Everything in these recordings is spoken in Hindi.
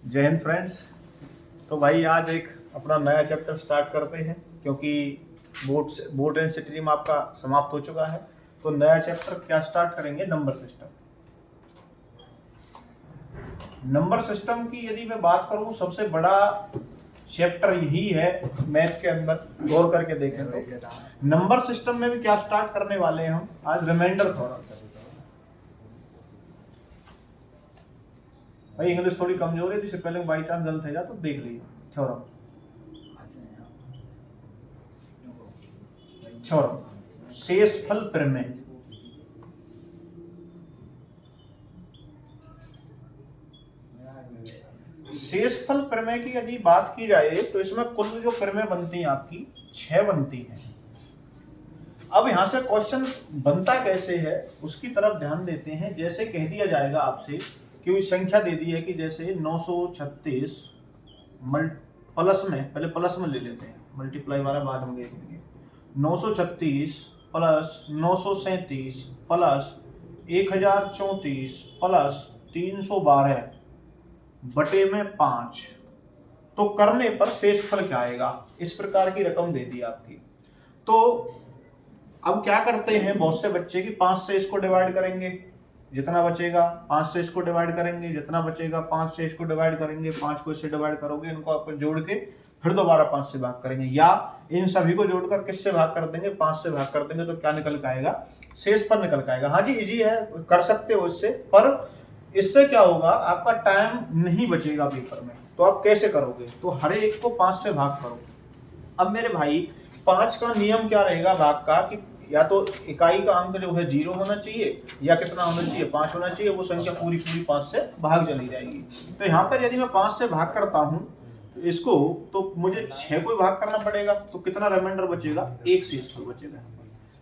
जय हिंद फ्रेंड्स। तो भाई आज एक अपना नया चैप्टर स्टार्ट करते हैं क्योंकि बोर्ड एंड स्ट्रीम आपका समाप्त हो चुका है। तो नया चैप्टर क्या स्टार्ट करेंगे? Number system. नंबर सिस्टम की यदि मैं बात करूं, सबसे बड़ा चैप्टर यही है मैथ के अंदर। गौर करके देखें तो नंबर सिस्टम में भी क्या स्टार्ट करने वाले हैं हम आज? Remainder theorem. भाई इंग्लिश थोड़ी कमजोर है, तो इससे पहले बाई चांस गलत है जा तो देख लीजिए। थ्योरम थ्योरम शेषफल प्रमेय। शेषफल प्रमेय की यदि बात की जाए तो इसमें कुल जो प्रमेय बनती हैं आपकी 6 बनती हैं। अब यहां से क्वेश्चन बनता कैसे है उसकी तरफ ध्यान देते हैं। जैसे कह दिया जाएगा आपसे कि संख्या दे दी है कि जैसे 936 प्लस में, पहले प्लस में ले लेते हैं, मल्टीप्लाई वाला बाद में देखेंगे। 936 प्लस 937 प्लस 1034 प्लस 312 बटे में 5, तो करने पर शेषफल क्या आएगा? इस प्रकार की रकम दे दी आपकी। तो अब क्या करते हैं बहुत से बच्चे की 5 से इसको डिवाइड करेंगे, जितना बचेगा 5 से इसको डिवाइड करेंगे, जितना बचेगा 5 से इसको डिवाइड करेंगे, 5 को इससे डिवाइड करोगे, इनको आप जोड़ के फिर दोबारा 5 से भाग करेंगे, या इन सभी को जोड़कर किससे भाग कर देंगे? 5 से भाग कर देंगे। तो क्या निकल के आएगा? शेषफल निकल के आएगा। हाँ जी, इजी है, कर सकते हो इससे, पर इससे क्या होगा, आपका टाइम नहीं बचेगा पेपर में। तो आप कैसे करोगे? तो हर एक को 5 से भाग करो। अब मेरे भाई 5 का नियम क्या रहेगा भाग का, कि या तो इकाई का अंक जो है 0 होना चाहिए, या कितना होना चाहिए? 5 होना चाहिए। वो संख्या पूरी 5 से भाग चली जाएगी। तो यहाँ पर यदि मैं 5 से भाग करता हूँ इसको, तो मुझे 6 को भाग करना पड़ेगा। तो कितना रिमाइंडर बचेगा? 1 शेषफल बचेगा।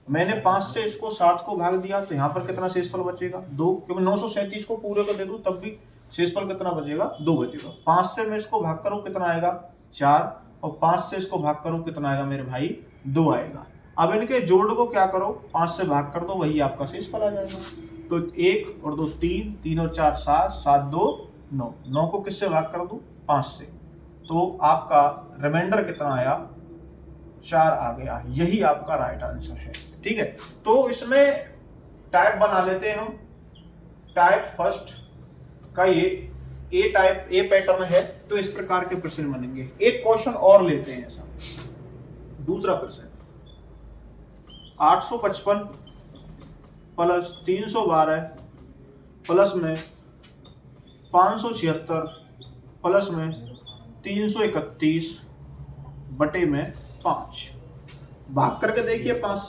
मैंने 5 से इसको 7 को भाग दिया, तो यहाँ पर कितना शेषफल बचेगा? 2, क्योंकि 937 को पूरे को दे दूं तब भी शेषफल कितना बचेगा? 2 बचेगा। 5 से मैं इसको भाग करूं कितना आएगा? 4, और 5 से इसको भाग करूं कितना आएगा मेरे भाई? 2 आएगा। अब इनके जोड़ को क्या करो? 5 से भाग कर दो, वही आपका शेषफल आ जाएगा। तो 1 और 2 3, 3 और 4 7, 7 2 9, 9 को किससे भाग कर दूं? 5 से। तो आपका रिमाइंडर कितना आया? 4 आ गया। यही आपका राइट आंसर है। ठीक है, तो इसमें टाइप बना लेते हैं हम। टाइप फर्स्ट का ये ए टाइप, ए पैटर्न है, तो इस प्रकार के प्रश्न बनेंगे। एक क्वेश्चन और लेते हैं ऐसा। दूसरा प्रश्न, 855 प्लस 312 प्लस में 576 प्लस में 331 बटे में 5। भाग करके देखिए 5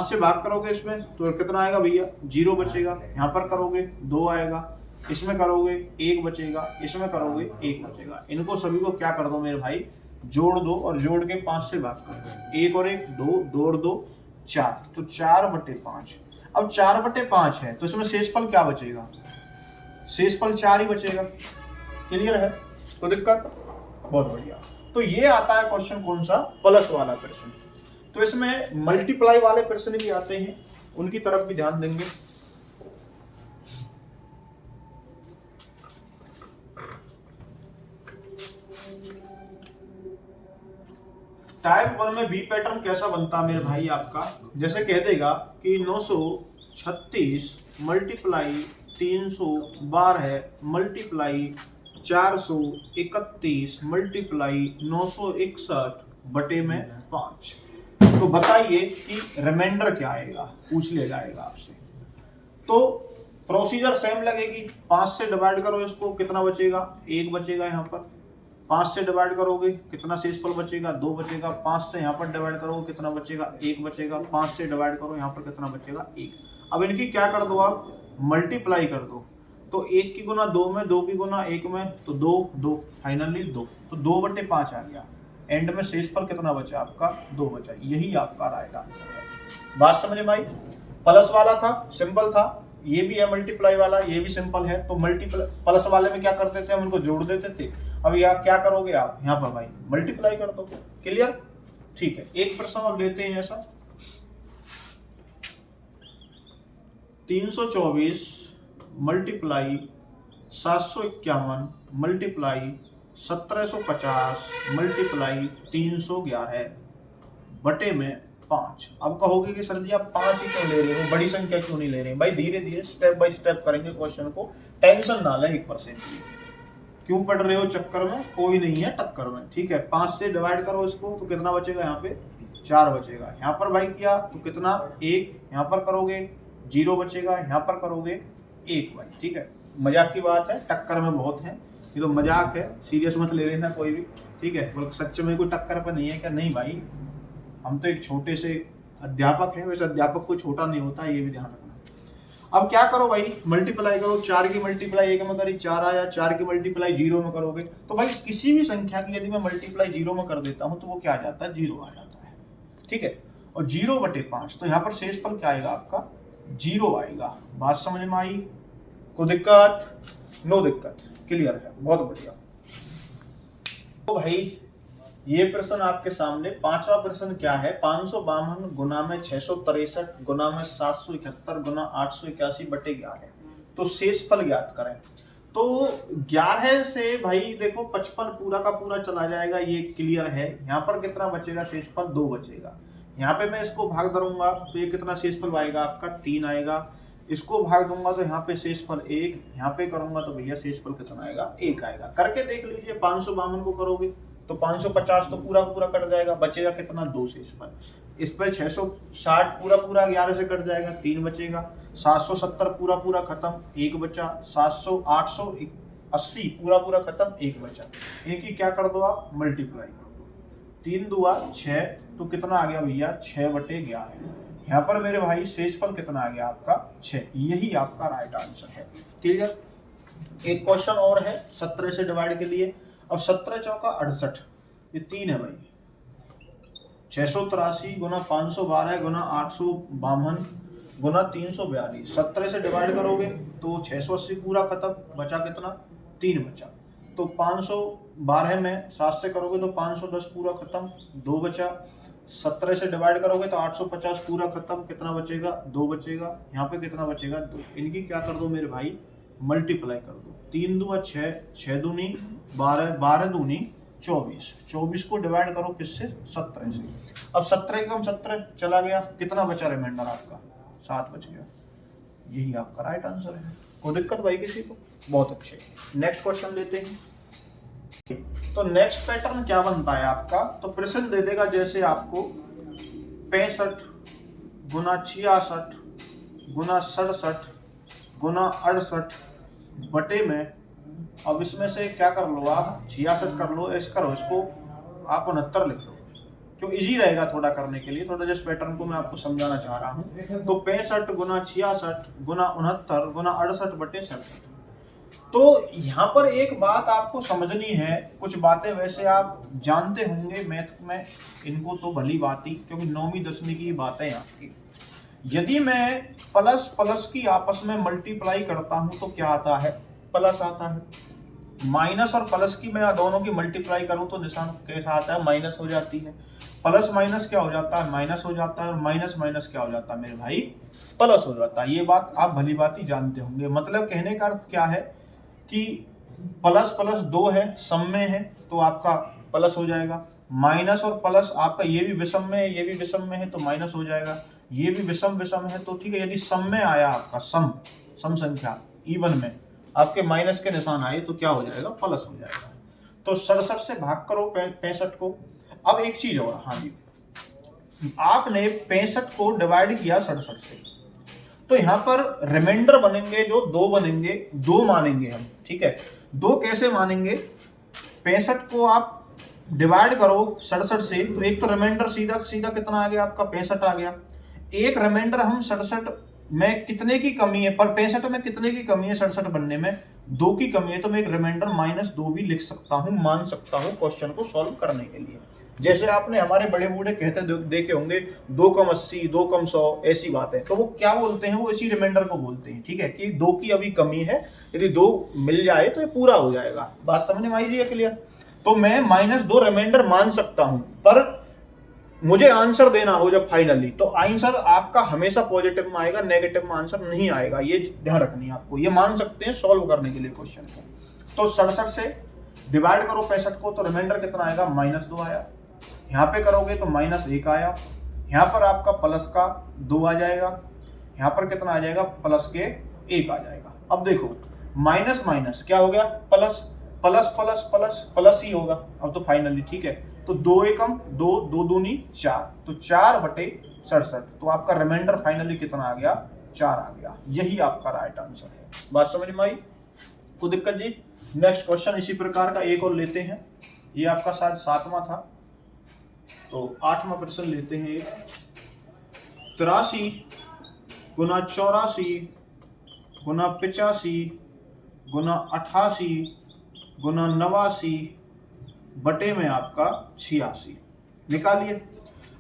से भाग करोगे इसमें तो कितना आएगा भैया? 0 बचेगा। यहाँ पर करोगे 2 आएगा, इसमें करोगे 1 बचेगा, इसमें करोगे 1 बचेगा। इनको सभी को क्या कर दो मेरे भाई? जोड़ दो, और जोड़ के 5 से भाग कर दो। 1 और 1 2, 2 और 2 4, तो 4 बटे 5। अब 4 बटे 5 है तो इसमें शेषफल क्या बचेगा? शेषफल 4 ही बचेगा। क्लियर है? तो दिक्कत? बहुत बढ़िया। तो ये आता है क्वेश्चन कौन सा? प्लस वाला प्रश्न। तो इसमें मल्टीप्लाई वाले प्रश्न भी आते हैं, उनकी तरफ भी ध्यान देंगे। टाइप 1 में बी पैटर्न कैसा बनता है मेरे भाई आपका? जैसे कह देगा कि 936 मल्टीप्लाई 312 मल्टीप्लाई 431 मल्टीप्लाई 961 बटे में 5। तो बताइए कि रिमाइंडर क्या आएगा? पूछ लिया जाएगा आपसे। तो प्रोसीजर सेम लगेगी। 5 से डिवाइड करो इसको, कितना बचेगा? 1 बचेगा। यहाँ पर 5 से डिवाइड करोगे कितना शेषफल बचेगा? 2 बचेगा। 5 से यहाँ पर डिवाइड करोगे कितना बचेगा? 1 बचेगा। 5 से डिवाइड करो यहाँ पर कितना बचेगा? 1। अब इनकी क्या कर दो आप? मल्टीप्लाई कर दो। तो 1 की गुना 2 में, 2 की गुना 1 में, तो 2 2, फाइनली 2, तो 2 बटे 5 आ गया। एंड में शेषफल कितना बचा आपका? 2 बचा। यही आपका राइट आंसर है। बात समझ में आई? प्लस वाला था, सिंपल था। ये भी है मल्टीप्लाई वाला, ये भी सिंपल है। तो प्लस वाले में क्या करते थे? हम उनको जोड़ देते थे। अब यहाँ क्या करोगे आप? यहाँ पर भाई मल्टीप्लाई कर दो। क्लियर? ठीक है, एक प्रश्न और लेते हैं ऐसा। 324 मल्टीप्लाई 751 मल्टीप्लाई 1750 मल्टीप्लाई 311 बटे में 5। अब कहोगे कि सर जी आप 5 ही क्यों ले रहे हो, बड़ी संख्या क्यों नहीं ले रहे हैं? भाई धीरे धीरे स्टेप बाय स्टेप करेंगे क्वेश्चन को, टेंशन ना लें 1% की। क्यों पढ़ रहे हो चक्कर में, कोई नहीं है टक्कर में, ठीक है। 5 से डिवाइड करो इसको तो कितना बचेगा, यहाँ पे 4 बचेगा। यहाँ पर भाई किया तो कितना 1, यहाँ पर करोगे 0 बचेगा, यहाँ पर करोगे 1 भाई, ठीक है। मजाक की बात है, टक्कर में बहुत है, ये तो मजाक है, सीरियस मत ले लेना कोई भी, ठीक है। बल्कि सच में कोई टक्कर पर नहीं है क्या? नहीं भाई, हम तो एक छोटे से अध्यापक हैं, वैसे अध्यापक कोई छोटा नहीं होता, ये भी ध्यान रखना। अब क्या करो भाई, मल्टीप्लाई करो। 4 की मल्टीप्लाई 1 में करी 4 आया, 4 की मल्टीप्लाई 0 में करोगे तो भाई किसी भी संख्या की यदि मैं मल्टीप्लाई 0 में कर देता हूं तो वो क्या आ जाता है, 0 आ जाता है, ठीक है। और 0 बटे 5, तो यहाँ पर शेषफल क्या आएगा आपका, 0 आएगा। बात समझ में आई? कोई दिक्कत? नो दिक्कत, क्लियर है, बहुत बढ़िया। तो भाई ये प्रश्न आपके सामने, 5वां प्रश्न क्या है, 552 गुना में 663 गुना में 771 गुना 881 बटे 11, तो शेषफल ज्ञात करें। तो 11 से भाई देखो 55 पूरा का पूरा चला जाएगा, ये क्लियर है। यहाँ पर कितना बचेगा शेषफल, 2 बचेगा। यहाँ पे मैं इसको भाग करूंगा तो ये कितना शेषफल आएगा आपका, 3 आएगा। इसको भाग दूंगा तो यहाँ पे शेषफल 1, यहाँ पे करूंगा तो भैया शेषफल कितना आएगा, 1 आएगा। करके देख लीजिए, 552 को करोगे तो 550 तो पूरा पूरा कट जाएगा, बचेगा कितना, 2 शेषफल। इस पर 660 पूरा पूरा 11 से कट जाएगा, 3 बचेगा। 770 पूरा पूरा खत्म, 1 बचा। 880 पूरा पूरा खत्म, 1 बचा। इनकी क्या कर दो आप, मल्टीप्लाई कर दो। 3 दूआ 6, तो कितना आ गया भैया, 6 बटे 11। यहाँ पर मेरे भाई शेषफल कितना आ गया आपका, 6। यही आपका राइट आंसर है, क्लियर। एक क्वेश्चन और है 17 से डिवाइड के लिए। अब 17 चौका 68, ये 3 है भाई। 683 गुना 512 गुना 852 गुना 342, 17 से डिवाइड करोगे तो 680 पूरा खत्म, बचा कितना, 3 बचा। तो 512 में 7 से करोगे तो 510 पूरा खत्म, 2 बचा। 17 से डिवाइड करोगे तो 850 पूरा खत्म, कितना बचेगा, 2 बचेगा। यहाँ पे कितना बचेगा, 2। इनकी क्या कर दो मेरे भाई, मल्टीप्लाई कर दो। 3 दूआ 6, 6 दूनी 12, 12 दूनी 24, 24 को डिवाइड करो किससे, 17 से। अब 17 कम 17 चला गया, कितना बचा रिमाइंडर आपका, 7 बच गया। यही आपका राइट आंसर है। कोई दिक्कत भाई किसी को? बहुत अच्छे। नेक्स्ट क्वेश्चन लेते हैं। तो नेक्स्ट पैटर्न क्या बनता है आपका, तो प्रश्न दे देगा जैसे आपको 65 गुना 66 गुना 67 गुना 68 बटे में, अब इसमें से क्या कर लो आप, 66 कर लो, ऐसे करो इसको आप 69 लिख लो, क्यों इजी रहेगा थोड़ा करने के लिए। थोड़ा जिस पैटर्न को मैं आपको समझाना चाह रहा हूँ, तो 65 गुना 66 गुना 69 गुना 68 बटे 67। तो यहाँ पर एक बात आपको समझनी है, कुछ बातें वैसे आप जानते होंगे मैथ में, इनको तो भली बात ही, क्योंकि 9वीं 10वीं की बातें आपकी। यदि मैं प्लस प्लस की आपस में मल्टीप्लाई करता हूं तो क्या आता है, प्लस आता है। माइनस और प्लस की मैं दोनों की मल्टीप्लाई करूं तो निशान कैसा आता है, माइनस हो जाती है। प्लस माइनस क्या हो जाता है, माइनस हो जाता है। और माइनस माइनस क्या हो जाता है मेरे भाई, प्लस हो जाता है। ये बात आप भली बात ही जानते होंगे। मतलब कहने का अर्थ क्या है कि प्लस प्लस 2 है, सम में है तो आपका प्लस हो जाएगा। माइनस और प्लस आपका ये भी विषम में है, ये भी विषम में है तो माइनस हो जाएगा। ये भी विषम विषम है तो ठीक है। यदि सम में आया आपका सम संख्या इवन में आपके माइनस के निशान आए तो क्या हो जाएगा, प्लस हो जाएगा। तो 67 से भाग करो 65 को। अब एक चीज और, हाँ जी, आपने 65 को डिवाइड किया 67 से, तो यहाँ पर रिमाइंडर बनेंगे जो 2 बनेंगे, 2 मानेंगे हम, ठीक है। 2 कैसे मानेंगे, 65 को आप डिवाइड करो 67 से, तो एक तो रिमाइंडर सीधा सीधा कितना आ गया आपका, 65 आ गया। एक रिमाइंडर हम 67 में कितने की कमी है, पर 65 में कितने की कमी है 67 बनने में, 2 की कमी है, तो मैं एक रिमाइंडर -2 भी लिख सकता हूं, मान सकता हूं क्वेश्चन को सॉल्व करने के लिए। जैसे आपने हमारे बड़े बूढ़े कहते देखे होंगे 2 कम 80, 2 कम 100, ऐसी बात है। तो वो क्या बोलते हैं, वो इसी रिमाइंडर को बोलते हैं, ठीक है, कि 2 की अभी कमी है, यदि 2 मिल जाए तो ये पूरा हो जाएगा। बात समझ में आई है क्लियर। तो मैं -2 रिमाइंडर मान सकता हूं, पर मुझे आंसर देना हो जब फाइनली, तो आंसर आपका हमेशा पॉजिटिव में आएगा, नेगेटिव में आंसर नहीं आएगा। ये ध्यान रखनी है आपको, ये मान सकते हैं सॉल्व करने के लिए क्वेश्चन को। तो 67 से डिवाइड करो 65 को, तो रिमाइंडर कितना आएगा, -2 आया। यहाँ पे करोगे तो -1 आया। यहाँ पर आपका प्लस का 2 आ जाएगा। यहाँ पर कितना आ जाएगा, प्लस के 1 आ जाएगा। अब देखो माइनस माइनस क्या हो गया, plus, plus plus plus plus ही होगा अब तो फाइनली, ठीक है। तो 2 एकम 2, 2 दूनी 4, तो 4/67। तो आपका रिमाइंडर फाइनली कितना आ गया, 4 आ गया। यही आपका राइट आंसर है। बात समझ में आई? कोई दिक्कत जी? नेक्स्ट क्वेश्चन इसी प्रकार का एक और लेते हैं। ये आपका शायद 7वां था, तो 8वां प्रश्न लेते हैं। 83 गुना 84 गुना 85 गुना 88 गुना 89 बटे में आपका 86 निकालिए।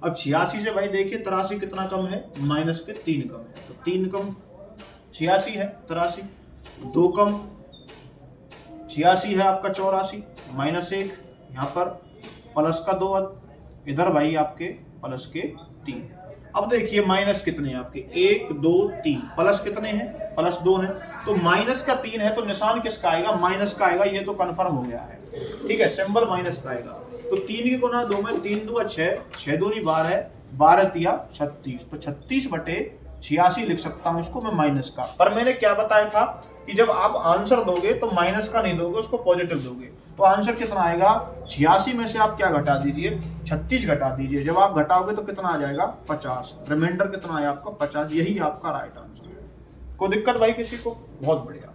अब 86 से भाई देखिए 83 कितना कम है, माइनस के 3 कम है, तो 3 कम 86 है 83, 2 कम 86 है आपका 84, -1, यहाँ पर प्लस का 2, इधर भाई आपके प्लस के 3। अब देखिए माइनस कितने हैं आपके, 1 2 3, प्लस कितने हैं, प्लस 2 हैं, तो माइनस का 3 है, तो निशान किसका आएगा, माइनस का आएगा। ये तो कंफर्म हो गया है, ठीक है, सिंबल माइनस का आएगा। तो 3 के गुना 2 में 3 2 6, 6 दूनी 12, 12 तिया 36, तो 36/86 लिख सकता हूँ इसको मैं माइनस का। पर मैंने क्या बताया था कि जब आप आंसर दोगे तो माइनस का नहीं दोगे, उसको पॉजिटिव दोगे। तो आंसर कितना आएगा, 86 में से आप क्या घटा दीजिए, 36 घटा दीजिए। जब आप घटाओगे तो कितना आ जाएगा, 50। रिमाइंडर कितना आया आपका, 50। यही आपका राइट आंसर है। कोई दिक्कत भाई किसी को? बहुत बढ़िया,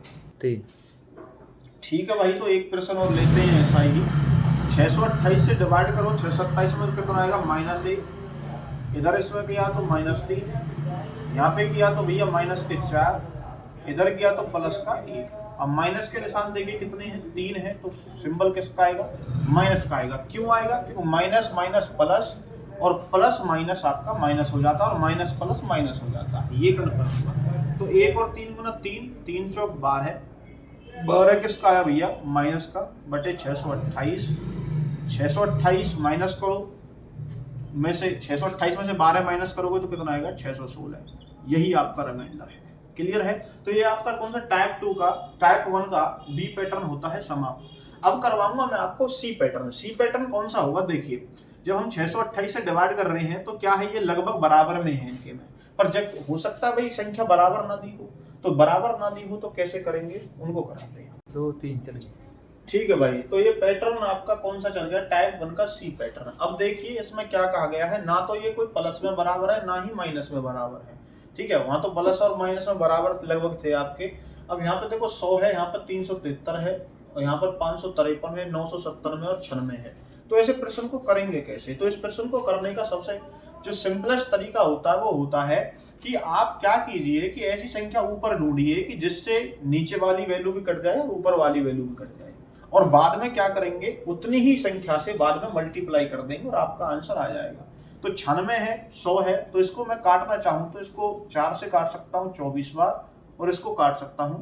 ठीक है भाई। तो एक प्रश्न और लेते हैं ऐसा ही। 628 से डिवाइड करो 627 में, तो कितना आएगा, -1। इधर इसमें किया तो -3, यहाँ पे किया तो भैया माइनस के 4, इधर किया तो प्लस का 1। अब माइनस के निशान देखिए कितने हैं, 3 है, तो सिंबल किसका आएगा, माइनस का आएगा। क्यों आएगा, क्योंकि माइनस माइनस प्लस, और प्लस माइनस आपका माइनस हो जाता है, और माइनस प्लस माइनस हो जाता है, ये कन्फर्म हुआ। तो 1 और 3 गुना 3, 3 चौक 12, 12 किसका आया भैया, माइनस का, बटे 628। 628 माइनस करो में से, 628 में से 12 माइनस करोगे तो कितना आएगा, 616। यही आपका रिमाइंडर है। क्लियर है? तो ये आपका कौन सा टाइप 2 का, टाइप 1 का बी पैटर्न होता है समाप्त। अब करवाऊंगा मैं आपको सी पैटर्न। सी पैटर्न कौन सा होगा, देखिए जब हम 628 से डिवाइड कर रहे हैं तो क्या है, ये लगभग बराबर में है इनके में, पर जब हो सकता है भाई संख्या बराबर ना दी हो, तो बराबर ना दी हो तो कैसे करेंगे, उनको कराते हैं। 2 3 चल गए, ठीक है भाई। तो ये पैटर्न आपका कौन सा चल गया, टाइप 1 का सी पैटर्न। अब देखिए इसमें क्या कहा गया है, ना तो ये कोई प्लस में बराबर है, ना ही माइनस में बराबर है, ठीक है। वहां तो प्लस और माइनस में बराबर लगभग थे आपके। अब यहाँ पे देखो 100 है, यहाँ पर 373 है, और यहाँ पर 553 है, 997 और 96 है। तो ऐसे प्रश्न को करेंगे कैसे? तो इस प्रश्न को करने का सबसे जो सिंपलेस्ट तरीका होता है वो होता है कि आप क्या कीजिए कि ऐसी संख्या ऊपर ढूंढिए कि जिससे नीचे वाली वैल्यू भी कट जाए और ऊपर वाली वैल्यू भी कट जाए, और बाद में क्या करेंगे, उतनी ही संख्या से बाद में मल्टीप्लाई कर देंगे और आपका आंसर आ जाएगा। तो 96 है, 100 है, तो इसको मैं काटना चाहूं तो इसको 4 से काट सकता हूं 24 बार, और इसको काट सकता हूं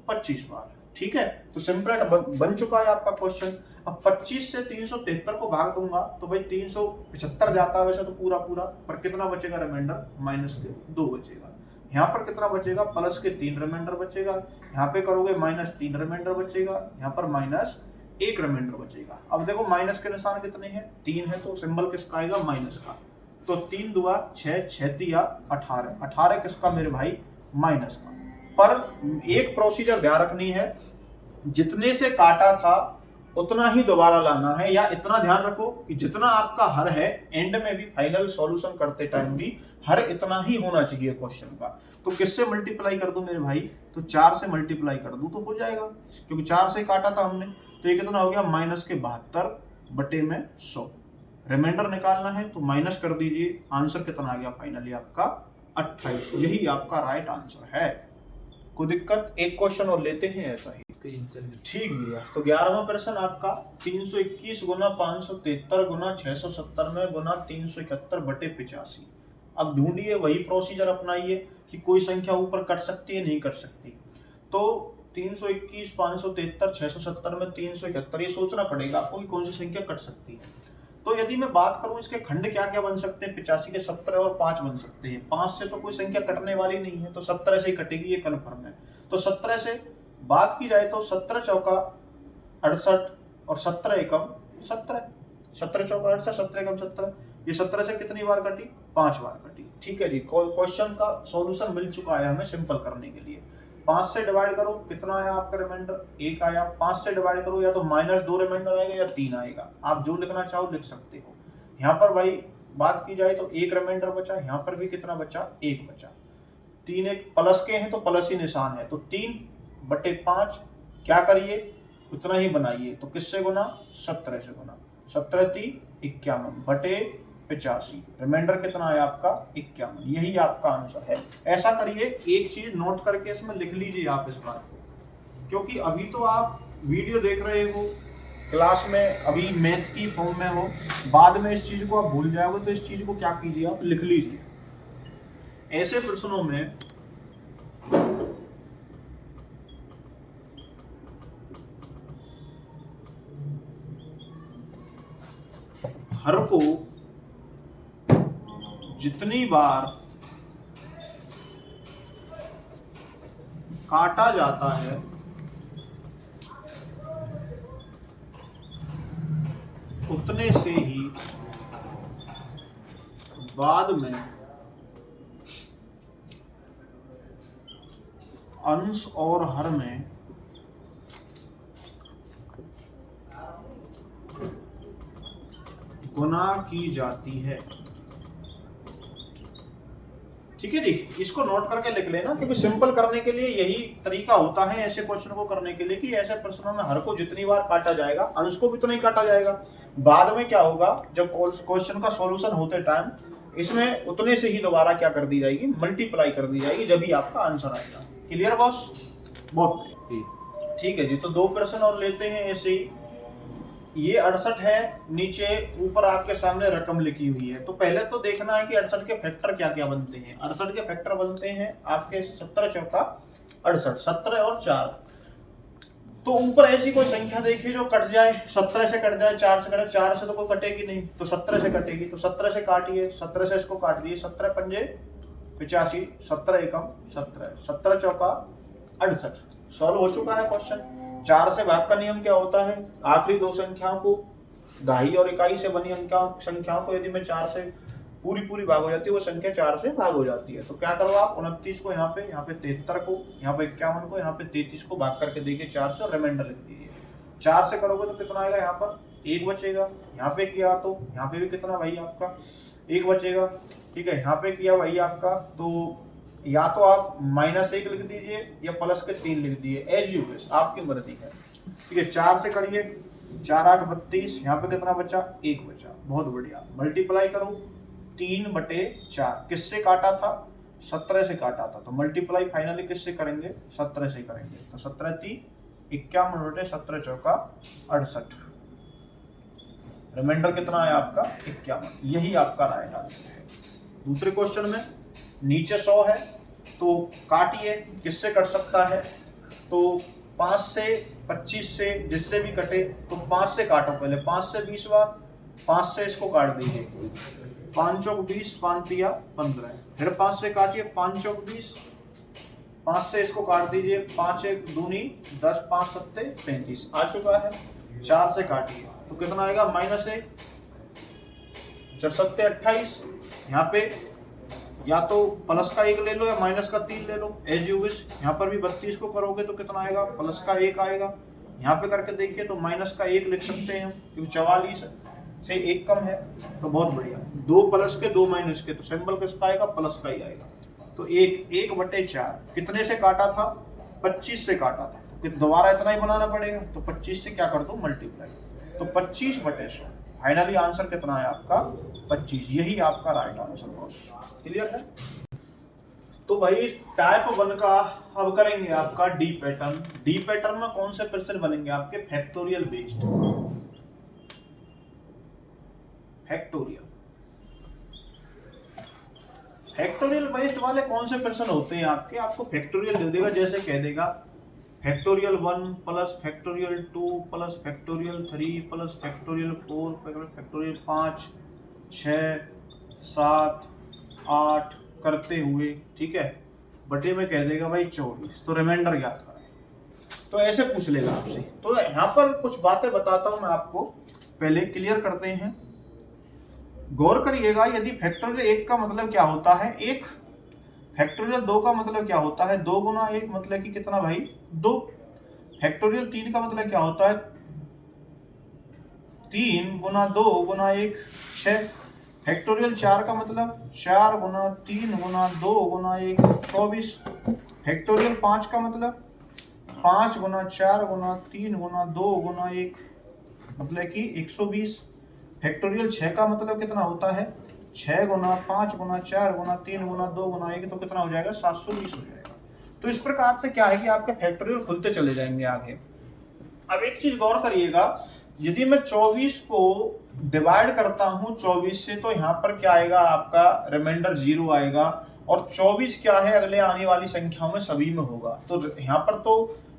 25 बार, ठीक है। तो सिंपल बन चुका है आपका क्वेश्चन। अब 25 से 373 को भाग दूंगा तो भाई 375 जाता है वैसे तो पूरा पूरा, पर कितना बचेगा रिमाइंडर, माइनस के 2 बचेगा। यहाँ पर कितना बचेगा, प्लस के 3 रिमाइंडर बचेगा। यहाँ पे करोगे -3 रिमाइंडर बचेगा, यहाँ पर -1 रिमाइंडर बचेगा। अब देखो माइनस के निशान कितने हैं, 3 है, तो सिंबल किसका आएगा, माइनस का। तो 3 दूआ 6, 6 तिया 18, 18 किसका मेरे भाई, माइनस का। पर एक प्रोसीजर ध्यान रखनी है, जितने से काटा था उतना ही दोबारा लाना है, या इतना ध्यान रखो कि जितना आपका हर है एंड में भी फाइनल सॉल्यूशन करते टाइम भी हर इतना ही होना चाहिए क्वेश्चन का। तो किससे मल्टीप्लाई कर दूं मेरे भाई, तो 4 से मल्टीप्लाई कर दूं तो हो जाएगा, क्योंकि 4 से काटा था हमने। तो ये कितना हो गया, माइनस के 72 बटे में 100। रिमाइंडर निकालना है तो माइनस कर दीजिए, आंसर कितना आ गया फाइनली आपका 28। यही आपका राइट आंसर है। कोई दिक्कत? एक क्वेश्चन और लेते हैं ऐसा ही, ठीक भैया। तो 11वां प्रश्न आपका 321 गुना 573 गुना 670 में गुना 371 बटे 85। अब ढूंढिए, वही प्रोसीजर अपनाइए कि कोई संख्या ऊपर कट सकती है नहीं कट सकती। तो 321 573 670 में 371, ये सोचना पड़ेगा आपको कि कौन सी संख्या कट सकती है। तो यदि मैं बात करूं इसके खंड क्या क्या बन सकते हैं, 85 के 17 और 5 बन सकते हैं। 5 से तो कोई संख्या कटने वाली नहीं है, तो 17 से ही कटेगी, ये कन्फर्म है। तो 17 से बात की जाए तो 17 चौका 68 और 17 एकम 17, 17 चौका 68, 17 एकम 17, ये 17 से कितनी बार कटी, 5 बार कटी। ठीक है जी, क्वेश्चन का सॉल्यूशन मिल चुका है हमें सिंपल करने के लिए। 5 से डिवाइड करो, कितना आया आपका रिमाइंडर, 1 आया। 5 से डिवाइड करो या तो -2 रिमाइंडर आएगा या 3 आएगा, आप जो लिखना चाहो लिख सकते हो। यहाँ पर भाई बात की जाए तो 1 रिमाइंडर बचा, यहाँ पर भी कितना बचा, 1 बचा। 3 एक प्लस के हैं तो प्लस ही निशान है, तो 3/5 क्या करिए, उतना ही बनाइए। तो किससे गुना, 17 से गुना, 17 3 51/85, रिमाइंडर कितना है आपका 51, यही आपका आंसर है। ऐसा करिए, एक चीज नोट करके इसमें लिख लीजिए आप इस बात को, क्योंकि अभी तो आप वीडियो देख रहे हो, क्लास में अभी मैथ की फॉर्म में हो, बाद में इस चीज को आप भूल जाओगे, तो इस चीज को क्या कीजिए, आप लिख लीजिए। ऐसे प्रश्नों में हर को जितनी बार काटा जाता है उतने से ही बाद में अंश और हर में गुना की जाती है। ठीक है जी, इसको नोट करके लिख लेना, क्योंकि सिंपल करने के लिए यही तरीका होता है ऐसे क्वेश्चन को करने के लिए, कि ऐसे प्रश्नों में हर को जितनी बार काटा जाएगा अंश को भी तो नहीं काटा जाएगा। बाद में क्या होगा, जब क्वेश्चन का सॉल्यूशन होते टाइम इसमें उतने से ही दोबारा क्या कर दी जाएगी, मल्टीप्लाई कर दी जाएगी, जब ही आपका आंसर आएगा। क्लियर बॉस, बहुत ठीक है जी। तो 2 प्रश्न और लेते हैं ऐसे ही। ये 68 है, नीचे ऊपर आपके सामने रकम लिखी हुई है। तो पहले तो देखना है कि 68 के फैक्टर क्या क्या बनते हैं। 68 के फैक्टर बनते हैं आपके 17 चौका 68, 17 और 4। तो ऊपर ऐसी कोई संख्या देखिए जो कट जाए, 17 से कट जाए, 4 से कटे, 4 से तो कोई कटेगी नहीं, तो 17 से कटेगी, तो 17 से काटिए, 17 से इसको काट दिए, 17 पंजे 85, 17 एकम 17, 17 चौका 68। सॉल्व हो चुका है क्वेश्चन। 4 से भाग का नियम क्या होता है, आखिरी 2 संख्याओं को, दहाई और इकाई से बनी संख्याओं को यदि मैं 4 से पूरी भाग हो जाती है, वो संख्या 4 से भाग हो जाती है। तो क्या करो आप, 29 को यहाँ पे 73 को, यहाँ पे 51 को, यहाँ पे 33 को भाग करके देखिए 4 से, और रिमाइंडर लिख दीजिए। 4 से करोगे तो कितना आएगा, यहाँ पर 1 बचेगा। यहाँ पे किया तो यहाँ पे भी कितना भाई आपका 1 बचेगा। ठीक है, यहाँ पे किया भाई आपका, तो या तो आप -1 लिख दीजिए या प्लस के 3 लिख दीजिए, एज यू विश, आपकी मर्जी है। ठीक है, 4 से करिए, 4 8 32, यहाँ पे कितना बचा, 1 बचा। बहुत बढ़िया, मल्टीप्लाई करो 3/4, किससे काटा था, 17 से काटा था, तो मल्टीप्लाई फाइनली किससे करेंगे, 17 से करेंगे। तो 17 3 51 17 चौका 68, रिमाइंडर कितना है आपका 51, यही आपका राइट आंसर है। दूसरे क्वेश्चन में नीचे 100 है, तो काटिए, किससे कट सकता है, तो 5 से 25 से, जिससे भी कटे, तो 5 से काटो पहले, 5 से 20 बार, 5 से इसको काट दीजिए, 5 चौक 20, 5 तिया 15, फिर 5 से काटिए, 5 चौक 20, 5 से इसको काट दीजिए, 5 1 दूनी 10, 5 सत्ते 35 आ चुका है। 4 से काटिए तो कितना आएगा, -1, 4 सत्ते 28, यहाँ पे या तो प्लस का 1 ले लो या माइनस का 3 ले लो, एज यू विश। यहाँ पर भी 32 को करोगे तो कितना आएगा, प्लस का 1 आएगा। यहाँ पे करके देखिए तो माइनस का 1 लिख सकते हैं, क्योंकि 44 से 1 कम है, तो बहुत बढ़िया। 2 प्लस के 2 माइनस के, तो सिंबल किसका आएगा, प्लस का ही आएगा। तो 1/4 कितने से काटा था, 25 से काटा था, तो दोबारा इतना ही बनाना पड़ेगा, तो 25 से क्या कर दो, मल्टीप्लाई, तो 25/100। फाइनली आंसर कितना है आपका, 25, यही आपका राइट आंसर बॉस। क्लियर है। तो भाई टाइप 1 का अब करेंगे आपका डी पैटर्न। डी पैटर्न में कौन से प्रश्न बनेंगे आपके, फैक्टोरियल बेस्ड, फैक्टोरियल बेस्ड वाले कौन से प्रश्न होते हैं आपके, आपको फैक्टोरियल दे देगा, जैसे कह देगा factorial 1 plus factorial 2 plus factorial 3 plus factorial 4 factorial 5 6 7 8 करते हुए, ठीक है, बटे में कह देगा भाई 24, तो रिमाइंडर याद करें। तो ऐसे पूछ लेगा आपसे। तो यहाँ पर कुछ बातें बताता हूं मैं आपको, पहले क्लियर करते हैं। गौर करिएगा, यदि फैक्टोरियल 1 का मतलब क्या होता है 1, फैक्टोरियल 2 का मतलब क्या होता है 2 गुना 1 मतलब कि कितना भाई 2, फैक्टोरियल 3 का मतलब क्या होता है 3 गुना 2 गुना 1 6, फैक्टोरियल 4 का मतलब 4 गुना 3 गुना 2 गुना 1 24, फैक्टोरियल 5 का मतलब 5 गुना 4 गुना 3 गुना 2 गुना 1 मतलब कि 120, फैक्टोरियल 6 का मतलब कितना होता है 6 गुना 5 गुना 4 गुना 3 गुना 2 गुना 1, तो कितना हो जाएगा 720 हो जाएगा। तो इस प्रकार से क्या है कि आपके फैक्टोरियल खुलते चले जाएंगे आगे। अब एक चीज गौर करिएगा, यदि मैं 24 को डिवाइड करता हूं 24 से, तो यहाँ पर क्या आएगा आपका रिमाइंडर 0 आएगा, और 24 क्या है अगले आने वाली संख्याओं में सभी में होगा, तो यहाँ पर तो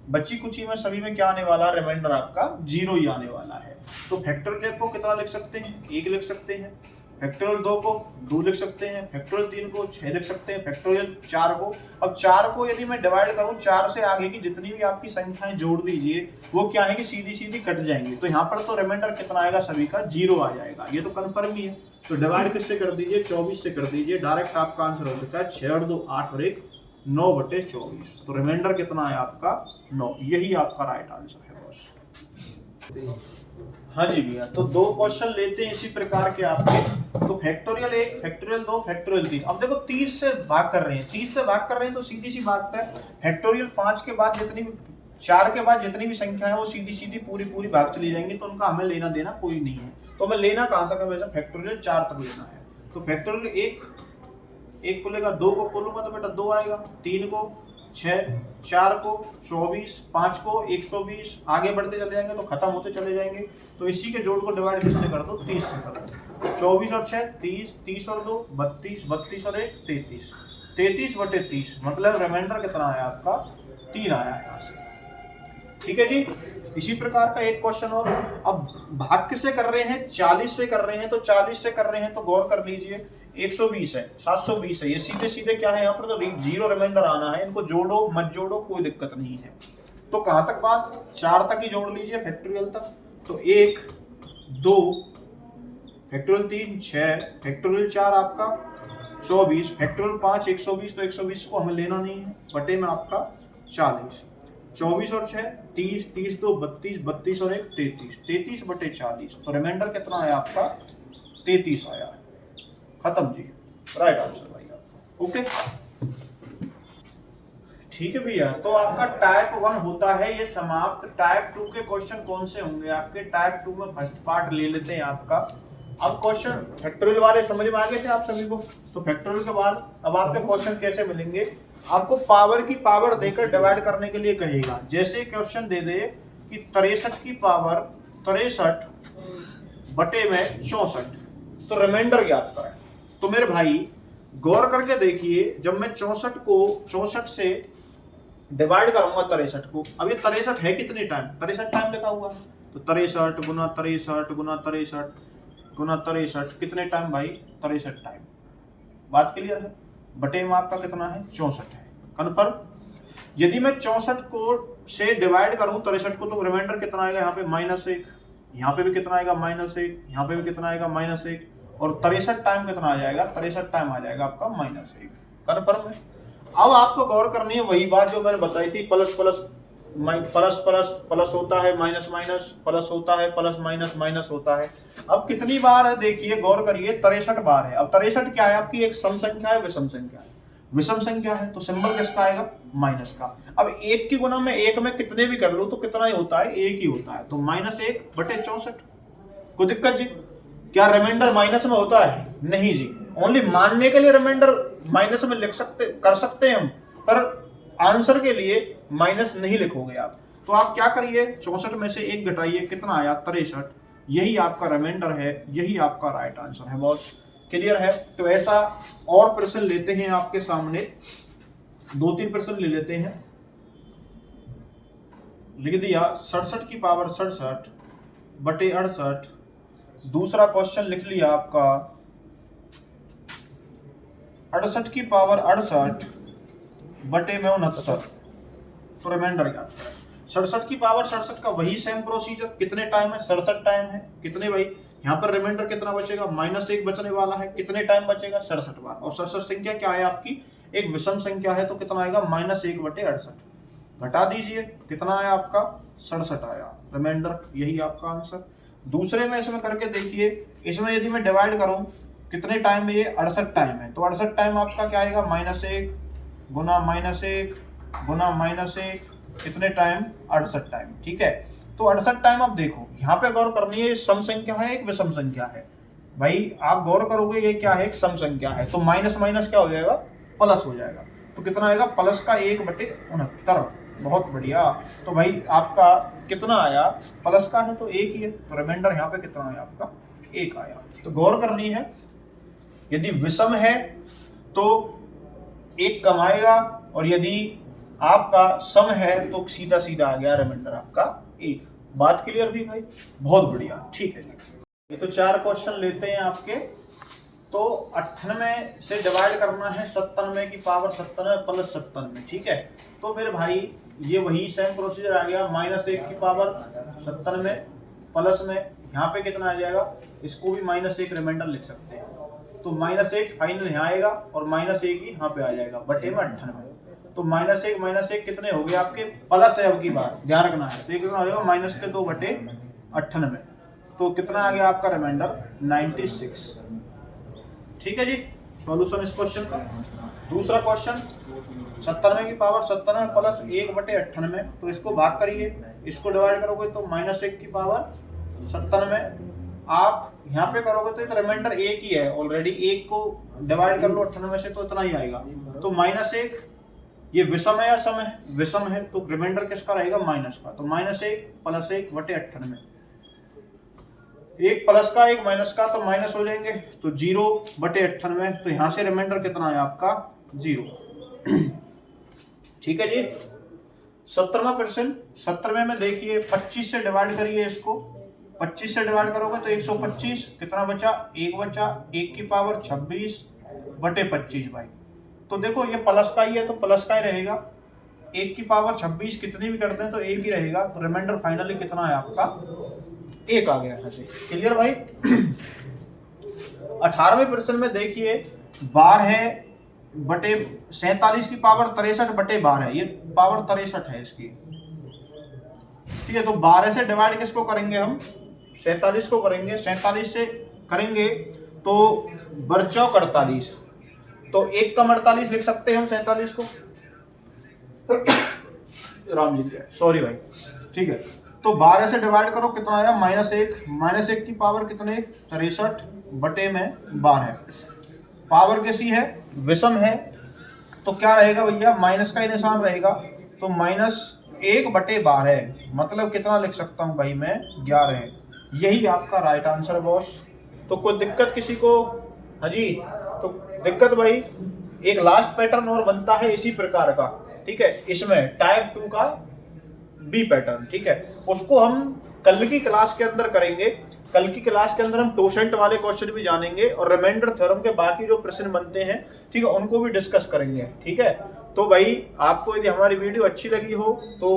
बची कुची में सभी में क्या आने वाला है रिमाइंडर आपका 0 ही आने वाला है। तो फैक्टोरियल को कितना लिख सकते हैं 1 लिख सकते हैं, फैक्टोरियल 2 को 2 लिख सकते हैं, फैक्टोरियल 3 को 6 लिख सकते हैं, फैक्टोरियल 4 को, अब 4 को यदि मैं डिवाइड करूं 4 से आगे की जितनी भी आपकी संख्याएं जोड़ दीजिए, वो क्या है कि सीधी सीधी कट जाएंगी, तो यहाँ पर तो रिमाइंडर कितना आएगा सभी का 0 आ जाएगा, ये तो कंफर्म ही है। तो डिवाइड किससे कर दीजिए 24 से कर दीजिए, डायरेक्ट आपका आंसर हो सकता है 6 और 2 8 और 1 9/24, तो रिमाइंडर कितना है आपका 9, यही आपका राइट आंसर है बॉस। हाँ जी भैया, तो 2 क्वेश्चन लेते हैं इसी प्रकार के आपके, तो फैक्टोरियल 1 फैक्टोरियल 2 फैक्टोरियल 3, अब देखो 30 से भाग कर रहे हैं, 30 से भाग कर रहे हैं तो सीधी सी बात है फैक्टोरियल 5 के बाद जितनी 4 के बाद जितनी भी संख्या है वो सीधी सीधी पूरी पूरी भाग चली जाएंगी, तो उनका हमें लेना देना कोई नहीं है। तो हमें लेना कहां से वैसे फैक्टोरियल 4 तक लेना है, तो फैक्टोरियल 1 को लेगा, 2 को खोलूंगा तो बेटा 2 आएगा, 3 को 6, 4 को 24, 5 को 120, आगे बढ़ते चले जाएंगे तो खत्म होते चले जाएंगे, तो इसी के जोड़ को डिवाइड किससे कर दो 30 से कर दो, 24 और 6 30, 30 और 2 32, 32 और 1 33, 33/30, मतलब रिमाइंडर कितना आया आपका 3 आया यहाँ से, ठीक है जी। इसी प्रकार का एक क्वेश्चन और, अब भाग किससे कर रहे हैं 40 से कर रहे हैं, तो 40 से कर रहे हैं तो गौर कर लीजिए 120 है 720 है, ये सीधे सीधे क्या है यहाँ पर तो 0 रिमाइंडर आना है, इनको जोड़ो मत जोड़ो कोई दिक्कत नहीं है। तो कहां तक बात 4 तक ही जोड़ लीजिए फैक्टोरियल तक, तो 1 2 फैक्टोरियल 3 6 फैक्टोरियल 4 आपका 24, फैक्टोरियल 5 120, तो 120 को हमें लेना नहीं है, बटे में आपका 40, 24 और 6 30, 30 2 32, 32 और 1 33, 33/40, तो रिमाइंडर कितना आया आपका 33 आया, खत्म जी, राइट आंसर भाई आपका, ओके ठीक है भैया। तो आपका टाइप 1 होता है ये समाप्त। टाइप 2 के क्वेश्चन कौन से होंगे आपके, टाइप 2 में फर्स्ट पार्ट ले लेते हैं आपका। अब क्वेश्चन फैक्टोरियल वाले समझ में आ गए थे आप सभी को, तो फैक्टोरियल के बाद अब आपके क्वेश्चन कैसे मिलेंगे, आपको पावर की पावर देकर डिवाइड करने के लिए कहेगा, जैसे क्वेश्चन दे दे कि 63 की पावर 63 बटे में 64, तो रिमाइंडर ज्ञात करें। तो मेरे भाई गौर करके देखिए, जब मैं 64 को 64 से डिवाइड करूंगा 63 को, अब ये 63 है कितने टाइम 63 टाइम लिखा हुआ है, तो 63 गुना 63 गुना 63 गुना 63 कितने टाइम भाई 63 टाइम, बात क्लियर है। बटे में आपका कितना है 64 है, कन्फर्म। यदि मैं 64 को से डिवाइड करूं 63 को, तो रिमाइंडर कितना आएगा यहाँ पे -1, यहाँ पे भी कितना आएगा -1, यहाँ पे भी कितना आएगा -1, और 63 टाइम कितना आ जाएगा 63 टाइम आ जाएगा आपका -1, कन्फर्म है। अब आपको गौर करनी है वही बात जो मैंने बताई थी, plus plus plus plus plus होता है, माइनस माइनस प्लस होता है, प्लस माइनस माइनस होता है। अब कितनी बार है देखिए, गौर करिए 63 बार है। अब 63 क्या है आपकी, एक सम संख्या है, विषम संख्या है, विषम संख्या है तो सिंबल किसका आएगा माइनस का। अब 1 की गुना में 1 में कितने भी कर लो तो कितना ही होता है 1 ही होता है, तो -1/64, कोई दिक्कत जी। क्या रिमाइंडर माइनस में होता है, नहीं जी, ओनली मानने के लिए रिमाइंडर माइनस में लिख सकते कर सकते हैं हम, पर आंसर के लिए माइनस नहीं लिखोगे आप। तो आप क्या करिए 64 में से 1 घटाइए, कितना आया 63, यही आपका रिमाइंडर है, यही आपका राइट आंसर है बॉस, क्लियर है। तो ऐसा और प्रश्न लेते हैं आपके सामने, 2-3 प्रश्न ले लेते हैं। लिख दिया 67 की पावर 67 बटे 68। दूसरा क्वेश्चन लिख लिया आपका 68 की पावर 68 बटे में 69। तो रिमाइंडर क्या 67 की पावर 67 का वही सेम प्रोसीजर, कितने टाइम है 67 टाइम है, कितने भाई यहाँ पर रिमाइंडर कितना बचेगा -1 बचने वाला है, कितने टाइम बचेगा 67 बार। और 67 संख्या क्या है आपकी, एक विषम संख्या है, तो कितना आएगा -1 बटे 68। घटा दीजिए, कितना आया आपका 67 आया, रिमाइंडर यही आपका आंसर। दूसरे में इसमें करके देखिए, इसमें यदि मैं डिवाइड करूं कितने टाइम में, ये 68 टाइम है, तो 68 टाइम आपका क्या आएगा -1 गुना -1 गुना -1, कितने टाइम 68 टाइम। ठीक है, तो 68 टाइम आप देखो यहाँ पे गौर करनी है, सम संख्या है एक विषम संख्या है भाई, आप गौर करोगे ये क्या है, एक सम संख्या है, तो माइनस माइनस क्या हो जाएगा, प्लस हो जाएगा। तो कितना आएगा प्लस का 1/69। बहुत बढ़िया। तो भाई आपका कितना आया, प्लस का है तो 1 ही है, तो रिमाइंडर यहाँ पे कितना आया आपका 1 आया। तो गौर करनी है, यदि विषम है तो 1 कम आएगा, और यदि आपका सम है तो सीधा सीधा आ गया रिमाइंडर आपका 1। बात क्लियर हुई भाई, बहुत बढ़िया। ठीक है, ये तो 4 क्वेश्चन लेते हैं आपके। तो 98 से डिवाइड करना है 97 की पावर 97 प्लस 97। ठीक है, तो फिर भाई ये वही सेम प्रोसीजर आ गया, -1 की पावर 97 प्लस में यहाँ पे कितना आ जाएगा, इसको भी -1 रिमाइंडर लिख सकते हैं, तो -1 फाइनल यहाँ आएगा और -1 ही यहाँ पे आ जाएगा बटे में 98। तो -1 कितने हो गए आपके, प्लस है अब की बार ध्यान रखना है, तो ये कितना हो जाएगा -2 बटे 98। तो कितना आ गया आपका रिमाइंडर 96। ठीक है जी, सॉल्यूशन इस क्वेश्चन का। दूसरा क्वेश्चन 97 की पावर 97 प्लस 1 बटे 98, तो इसको भाग करिए, इसको डिवाइड करोगे तो -1 की पावर 97, आप यहाँ पे करोगे तो ये रिमाइंडर 1 ही है ऑलरेडी, 1 को डिवाइड कर लो 98 से तो इतना ही आएगा। तो -1 ये विषम है या सम है, विषम है, तो रिमाइंडर किसका रहेगा, माइनस का, तो -1 प्लस 1 बटे 98, 1 प्लस का 1 माइनस का, तो माइनस हो जाएंगे, तो 0 बटे 98। तो यहाँ से रिमाइंडर कितना है आपका 0। ठीक है जी। 17वां प्रश्न, 17वें में देखिए 25 से डिवाइड करिए इसको, 25 से डिवाइड करोगे तो 125, कितना बचा 1 बचा, 1 की पावर 26 बटे 25 भाई। तो देखो ये प्लस का ही है तो प्लस का ही रहेगा, 1 की पावर 26 कितनी भी करते हैं तो 1 ही रहेगा, तो रिमाइंडर फाइनली कितना है आपका 1 आ गया। ऐसे क्लियर भाई। 18वें प्रश्न में देखिए 12 बटे 47 की पावर 63 बटे 12, ये पावर 63 है इसकी। ठीक है, तो 12 से डिवाइड किसको करेंगे हम, 47 को करेंगे, 47 से करेंगे तो बरचौ 48, तो 1 कम 48 लिख सकते हैं हम 47 को। राम जी सॉरी भाई। ठीक है, तो 12 से डिवाइड करो, कितना आया -1 की पावर कितने 63 बटे में 12, पावर कैसी है, विषम है, तो क्या रहेगा भैया, माइनस का ही निशान रहेगा, तो -1 बटे 12, मतलब कितना लिख सकता हूं भाई मैं 11। यही आपका राइट आंसर बॉस। तो कोई दिक्कत किसी को, हाँ जी, तो दिक्कत भाई एक लास्ट पैटर्न और बनता है इसी प्रकार का। ठीक है, इसमें टाइप 2 का बी पैटर्न। ठीक है, उसको हम कल की क्लास के अंदर करेंगे। कल की क्लास के अंदर हम टोसेंट वाले क्वेश्चन भी जानेंगे और रिमाइंडर थ्योरम के बाकी जो प्रश्न बनते हैं, ठीक है, उनको भी डिस्कस करेंगे। ठीक है, तो भाई आपको यदि हमारी वीडियो अच्छी लगी हो तो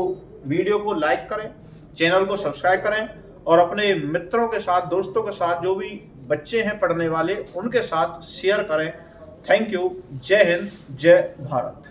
वीडियो को लाइक करें, चैनल को सब्सक्राइब करें और अपने मित्रों के साथ, दोस्तों के साथ, जो भी बच्चे हैं पढ़ने वाले, उनके साथ शेयर करें। Thank you. जय हिंद, जय भारत।